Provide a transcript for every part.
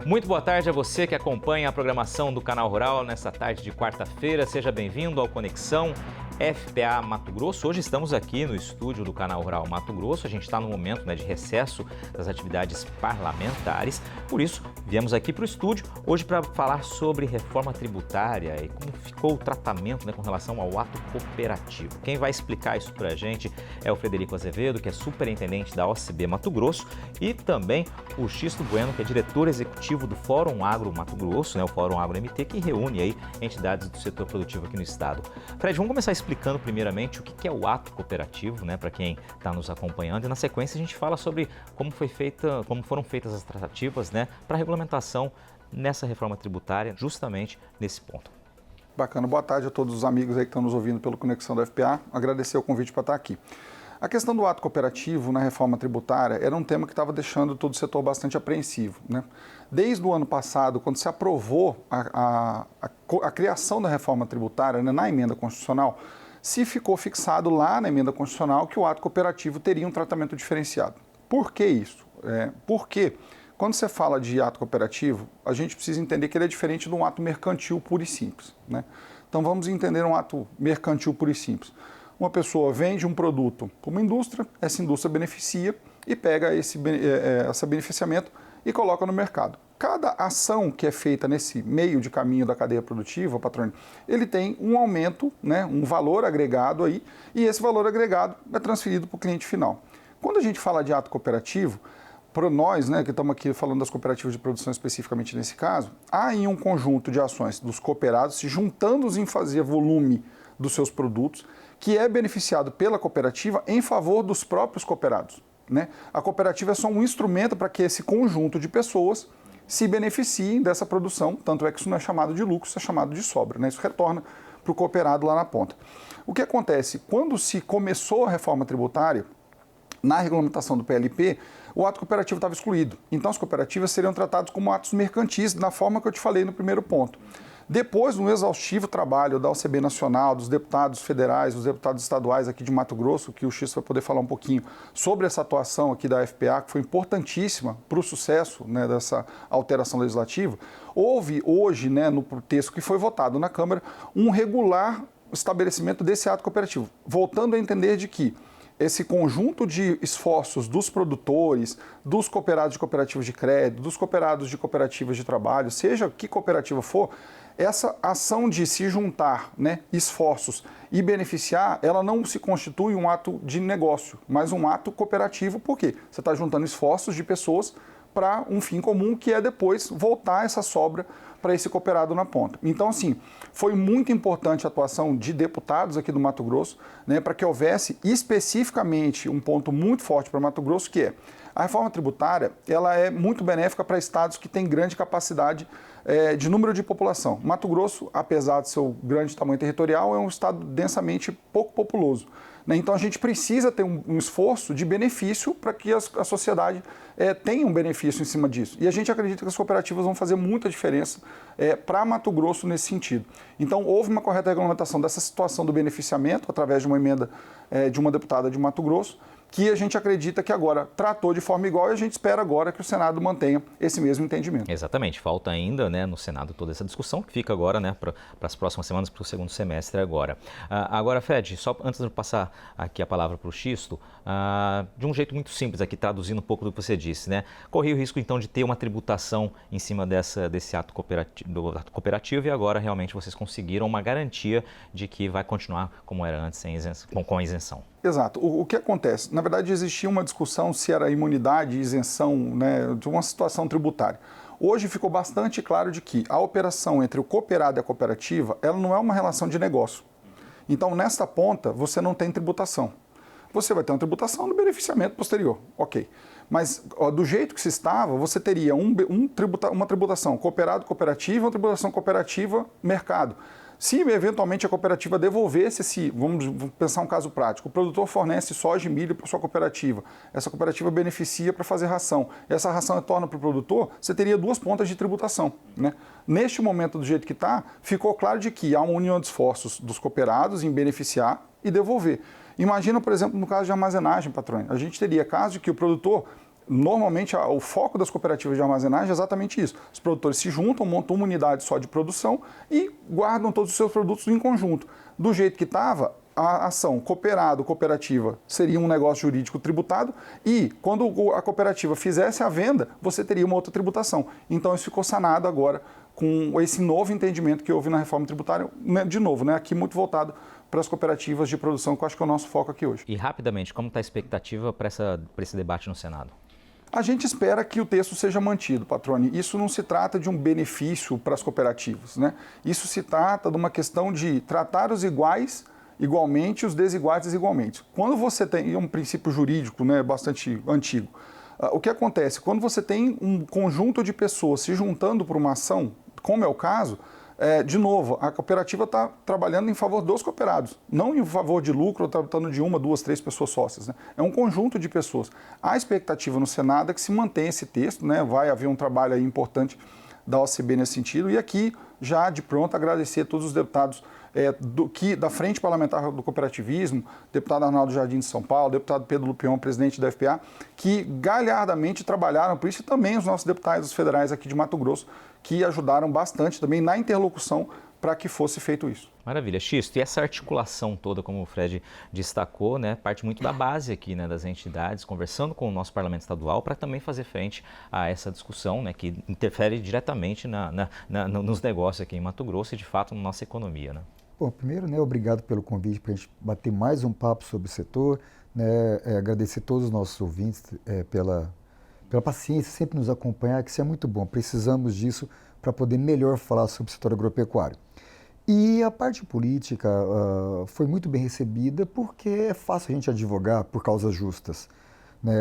Muito boa tarde a você que acompanha a programação do Canal Rural nesta tarde de quarta-feira. Seja bem-vindo ao Conexão FPA Mato Grosso. Hoje estamos aqui no estúdio do Canal Rural Mato Grosso. A gente está no momento de recesso das atividades parlamentares. Por isso, viemos aqui para o estúdio hoje para falar sobre reforma tributária e como ficou o tratamento com relação ao ato cooperativo. Quem vai explicar isso para a gente é o Frederico Azevedo, que é superintendente da OCB Mato Grosso, e também o Xisto Bueno, que é diretor executivo do Fórum Agro Mato Grosso, o Fórum Agro MT, que reúne aí entidades do setor produtivo aqui no estado. Fred, vamos começar explicando primeiramente o que é o ato cooperativo, para quem está nos acompanhando, e na sequência a gente fala sobre como foram feitas as tratativas, para a regulamentação nessa reforma tributária, justamente nesse ponto. Bacana, boa tarde a todos os amigos aí que estão nos ouvindo pelo Conexão da FPA, agradecer o convite para estar aqui. A questão do ato cooperativo na reforma tributária era um tema que estava deixando todo o setor bastante apreensivo. Desde o ano passado, quando se aprovou a criação da reforma tributária na emenda constitucional, se ficou fixado lá na emenda constitucional que o ato cooperativo teria um tratamento diferenciado. Por que isso? Porque quando você fala de ato cooperativo, a gente precisa entender que ele é diferente de um ato mercantil puro e simples. Então vamos entender um ato mercantil puro e simples. Uma pessoa vende um produto para uma indústria, essa indústria beneficia e pega esse beneficiamento e coloca no mercado. Cada ação que é feita nesse meio de caminho da cadeia produtiva, patrônio, ele tem um aumento, um valor agregado aí, e esse valor agregado é transferido para o cliente final. Quando a gente fala de ato cooperativo, para nós, que estamos aqui falando das cooperativas de produção especificamente nesse caso, há aí um conjunto de ações dos cooperados se juntando em fazer volume dos seus produtos, que é beneficiado pela cooperativa em favor dos próprios cooperados. A cooperativa é só um instrumento para que esse conjunto de pessoas se beneficiem dessa produção, tanto é que isso não é chamado de lucro, isso é chamado de sobra. Isso retorna para o cooperado lá na ponta. O que acontece? Quando se começou a reforma tributária, na regulamentação do PLP, o ato cooperativo estava excluído. Então as cooperativas seriam tratadas como atos mercantis, na forma que eu te falei no primeiro ponto. Depois, no exaustivo trabalho da OCB Nacional, dos deputados federais, dos deputados estaduais aqui de Mato Grosso, que o X vai poder falar um pouquinho sobre essa atuação aqui da FPA, que foi importantíssima para o sucesso dessa alteração legislativa, houve hoje, no texto que foi votado na Câmara, um regular estabelecimento desse ato cooperativo, voltando a entender de que esse conjunto de esforços dos produtores, dos cooperados de cooperativas de crédito, dos cooperados de cooperativas de trabalho, seja que cooperativa for, essa ação de se juntar esforços e beneficiar, ela não se constitui um ato de negócio, mas um ato cooperativo, porque você está juntando esforços de pessoas para um fim comum, que é depois voltar essa sobra para esse cooperado na ponta. Então, assim, foi muito importante a atuação de deputados aqui do Mato Grosso, para que houvesse especificamente um ponto muito forte para Mato Grosso, que é a reforma tributária, ela é muito benéfica para estados que têm grande capacidade de número de população. Mato Grosso, apesar de seu grande tamanho territorial, é um estado densamente pouco populoso. Então a gente precisa ter um esforço de benefício para que a sociedade tenha um benefício em cima disso. E a gente acredita que as cooperativas vão fazer muita diferença para Mato Grosso nesse sentido. Então houve uma correta regulamentação dessa situação do beneficiamento através de uma emenda de uma deputada de Mato Grosso, que a gente acredita que agora tratou de forma igual e a gente espera agora que o Senado mantenha esse mesmo entendimento. Exatamente, falta ainda no Senado toda essa discussão que fica agora para as próximas semanas, para o segundo semestre agora. Agora, Fred, só antes de passar aqui a palavra para o Xisto, de um jeito muito simples aqui, traduzindo um pouco do que você disse, corria o risco então de ter uma tributação em cima desse ato cooperativo e agora realmente vocês conseguiram uma garantia de que vai continuar como era antes, com a isenção. Exato. O que acontece? Na verdade, existia uma discussão se era imunidade e isenção de uma situação tributária. Hoje ficou bastante claro de que a operação entre o cooperado e a cooperativa, ela não é uma relação de negócio. Então, nesta ponta, você não tem tributação. Você vai ter uma tributação no beneficiamento posterior, ok. Mas do jeito que se estava, você teria uma tributação cooperado-cooperativa, uma tributação cooperativa-mercado. Se eventualmente a cooperativa devolvesse vamos pensar um caso prático, o produtor fornece soja e milho para sua cooperativa, essa cooperativa beneficia para fazer ração, essa ração retorna para o produtor, você teria duas pontas de tributação. Neste momento, do jeito que está, ficou claro de que há uma união de esforços dos cooperados em beneficiar e devolver. Imagina, por exemplo, no caso de armazenagem, patrão, a gente teria caso de que o produtor Normalmente, o foco das cooperativas de armazenagem é exatamente isso. Os produtores se juntam, montam uma unidade só de produção e guardam todos os seus produtos em conjunto. Do jeito que estava, a ação cooperado, cooperativa, seria um negócio jurídico tributado e quando a cooperativa fizesse a venda, você teria uma outra tributação. Então, isso ficou sanado agora com esse novo entendimento que houve na reforma tributária, de novo, né, aqui muito voltado para as cooperativas de produção, que eu acho que é o nosso foco aqui hoje. E rapidamente, como está a expectativa para esse debate no Senado? A gente espera que o texto seja mantido, Patrone. Isso não se trata de um benefício para as cooperativas, né? Isso se trata de uma questão de tratar os iguais igualmente, os desiguais desigualmente. Quando você tem um princípio jurídico, né, bastante antigo, o que acontece? Quando você tem um conjunto de pessoas se juntando por uma ação, como é o caso, de novo, a cooperativa está trabalhando em favor dos cooperados, não em favor de lucro, ou tratando de 1, 2, 3 pessoas sócias, né? É um conjunto de pessoas. A expectativa no Senado é que se mantenha esse texto, né? Vai haver um trabalho aí importante da OCB nesse sentido. E aqui, já de pronto, agradecer a todos os deputados da Frente Parlamentar do Cooperativismo, deputado Arnaldo Jardim de São Paulo, deputado Pedro Lupion, presidente da FPA, que galhardamente trabalharam por isso, e também os nossos deputados federais aqui de Mato Grosso, que ajudaram bastante também na interlocução para que fosse feito isso. Maravilha. Xisto, e essa articulação toda, como o Fred destacou, né, parte muito da base aqui, né, das entidades, conversando com o nosso parlamento estadual para também fazer frente a essa discussão, né, que interfere diretamente nos negócios aqui em Mato Grosso e, de fato, na nossa economia, né? Bom, primeiro, né, obrigado pelo convite para a gente bater mais um papo sobre o setor, né, agradecer a todos os nossos ouvintes pela paciência, sempre nos acompanhar, que isso é muito bom. Precisamos disso para poder melhor falar sobre o setor agropecuário. E a parte política foi muito bem recebida porque é fácil a gente advogar por causas justas. Né?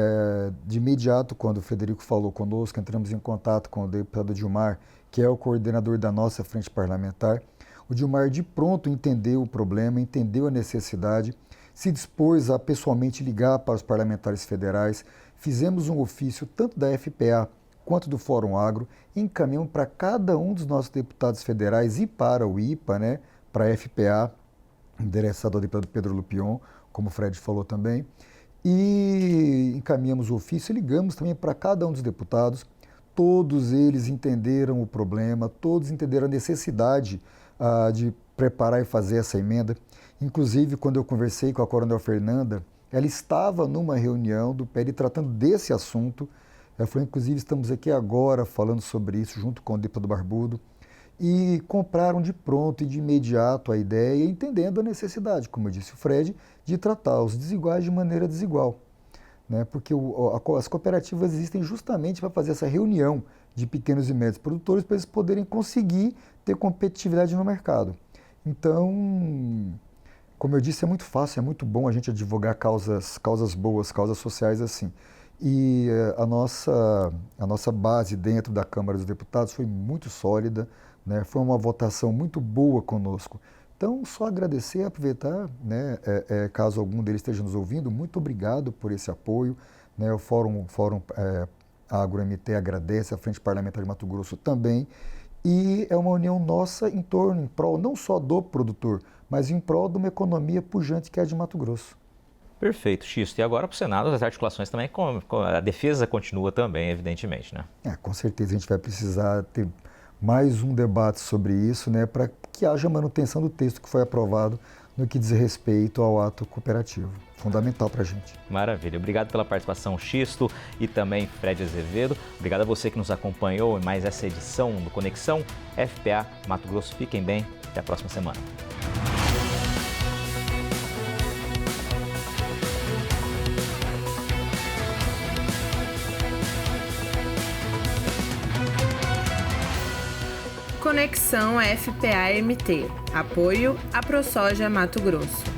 De imediato, quando o Frederico falou conosco, entramos em contato com o deputado Dilmar, que é o coordenador da nossa frente parlamentar. O Dilmar de pronto entendeu o problema, entendeu a necessidade, se dispôs a pessoalmente ligar para os parlamentares federais. Fizemos um ofício tanto da FPA quanto do Fórum Agro, encaminhamos para cada um dos nossos deputados federais e para o IPA, né, para a FPA, endereçado ao deputado Pedro Lupion, como o Fred falou também, e encaminhamos o ofício e ligamos também para cada um dos deputados. Todos eles entenderam o problema, todos entenderam a necessidade de preparar e fazer essa emenda. Inclusive, quando eu conversei com a Coronel Fernanda, ela estava numa reunião do PL tratando desse assunto. Ela falou, inclusive, estamos aqui agora falando sobre isso junto com o deputado Barbudo. E compraram de pronto e de imediato a ideia, entendendo a necessidade, como eu disse o Fred, de tratar os desiguais de maneira desigual. Né? Porque as cooperativas existem justamente para fazer essa reunião de pequenos e médios produtores para eles poderem conseguir ter competitividade no mercado. Então, como eu disse, é muito fácil, é muito bom a gente advogar causas boas, causas sociais assim. E a nossa base dentro da Câmara dos Deputados foi muito sólida, né? Foi uma votação muito boa conosco. Então, só agradecer e aproveitar, né? Caso algum deles esteja nos ouvindo, muito obrigado por esse apoio. Né? O Fórum Agro-MT agradece, a Frente Parlamentar de Mato Grosso também. E é uma união nossa em prol não só do produtor, mas em prol de uma economia pujante que é a de Mato Grosso. Perfeito, Xisto. E agora para o Senado, as articulações também, a defesa continua também, evidentemente, né? Com certeza a gente vai precisar ter mais um debate sobre isso, né, para que haja manutenção do texto que foi aprovado no que diz respeito ao ato cooperativo. Fundamental para a gente. Maravilha. Obrigado pela participação, Xisto, e também Fred Azevedo. Obrigado a você que nos acompanhou em mais essa edição do Conexão FPA Mato Grosso. Fiquem bem. Até a próxima semana. Conexão FPA-MT. Apoio à ProSoja Mato Grosso.